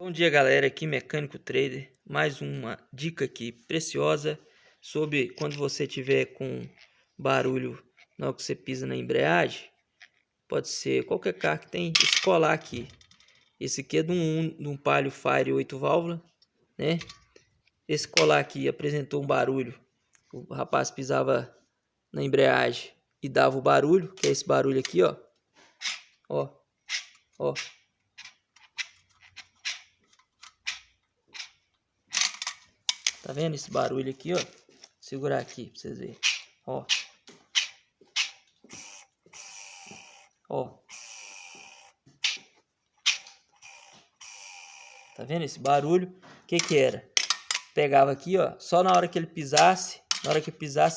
Bom dia, galera, aqui Mecânico Trader, mais uma dica aqui preciosa sobre quando você tiver com barulho na hora que você pisa na embreagem. Pode ser qualquer carro que tem esse colar aqui. Esse aqui é de um Palio Fire 8 válvulas, né? Esse colar aqui apresentou um barulho. O rapaz pisava na embreagem e dava o barulho, que é esse barulho aqui, ó. Ó, ó. Tá vendo esse barulho aqui, ó? Vou segurar aqui pra vocês verem. Ó. Ó. Tá vendo esse barulho? O que que era? Pegava aqui, ó. Só na hora que ele pisasse,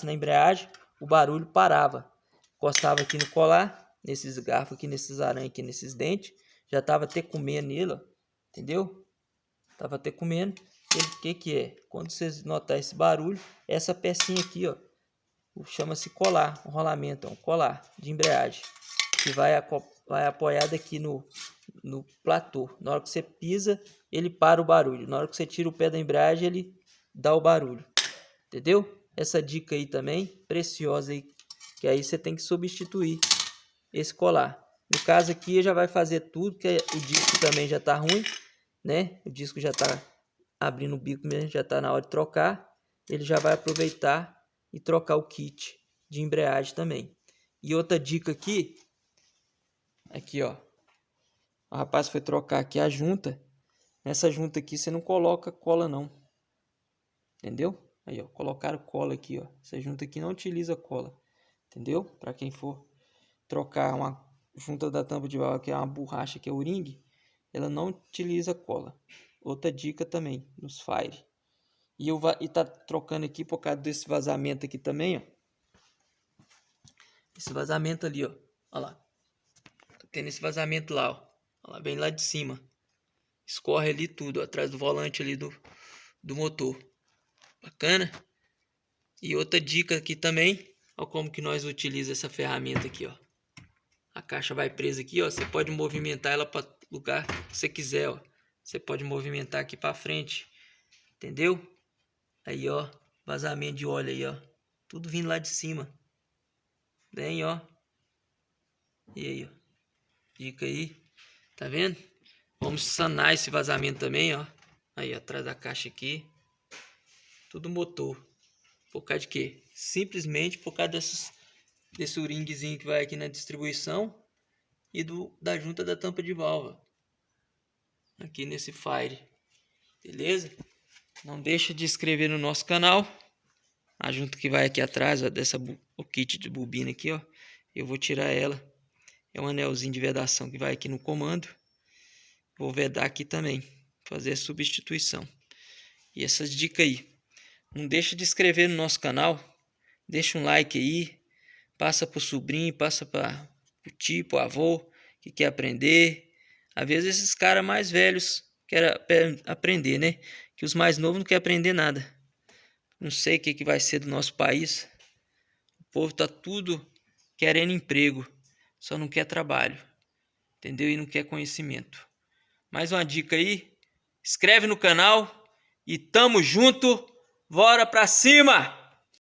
na embreagem, o barulho parava. Encostava aqui no colar, nesses garfos aqui, nesses aranhas aqui, nesses dentes. Já tava até comendo nele, ó. Entendeu? Tava até comendo. O que que é? Quando vocês notarem esse barulho, essa pecinha aqui, ó. Chama-se colar, um rolamento, um colar de embreagem. Que vai apoiado aqui no platô. Na hora que você pisa, ele para o barulho. Na hora que você tira o pé da embreagem, ele dá o barulho. Entendeu? Essa dica aí também, preciosa aí. Que aí você tem que substituir esse colar. No caso aqui, já vai fazer tudo, que o disco também já tá ruim, né? O disco já tá abrindo o bico mesmo, já tá na hora de trocar. Ele já vai aproveitar e trocar o kit de embreagem também. E outra dica aqui, ó. O rapaz foi trocar aqui a junta. Nessa junta aqui você não coloca cola não. Entendeu? Aí, ó, colocaram cola aqui, ó. Essa junta aqui não utiliza cola. Entendeu? Para quem for trocar uma junta da tampa de válvula, que é uma borracha, que é o ring, ela não utiliza cola. Outra dica também, nos Fire. E tá trocando aqui por causa desse vazamento aqui também, ó. Esse vazamento ali, ó. Olha lá. Tá tendo esse vazamento lá, ó. Olha lá, bem lá de cima. Escorre ali tudo, ó, atrás do volante ali do motor. Bacana? E outra dica aqui também, ó, como que nós utilizamos essa ferramenta aqui, ó. A caixa vai presa aqui, ó. Você pode movimentar ela para lugar que você quiser, ó. Você pode movimentar aqui para frente, entendeu? Aí, ó, vazamento de óleo aí, ó. Tudo vindo lá de cima. Bem, ó. E aí, ó. Dica aí. Tá vendo? Vamos sanar esse vazamento também, ó. Aí, ó, atrás da caixa aqui. Tudo motor. Por causa de quê? Simplesmente por causa desse ringzinho que vai aqui na distribuição e da junta da tampa de válvula. Aqui nesse Fire. Beleza? Não deixa de inscrever no nosso canal. A junta que vai aqui atrás, ó, o kit de bobina aqui, ó. Eu vou tirar ela. É um anelzinho de vedação que vai aqui no comando. Vou vedar aqui também. Fazer a substituição. E essas dicas aí. Não deixa de inscrever no nosso canal. Deixa um like aí. Passa pro sobrinho, passa para o tio, pro avô que quer aprender. Às vezes esses caras mais velhos querem aprender, né? Que os mais novos não querem aprender nada. Não sei o que vai ser do nosso país. O povo tá tudo querendo emprego. Só não quer trabalho. Entendeu? E não quer conhecimento. Mais uma dica aí. Inscreve no canal. E tamo junto. Bora pra cima!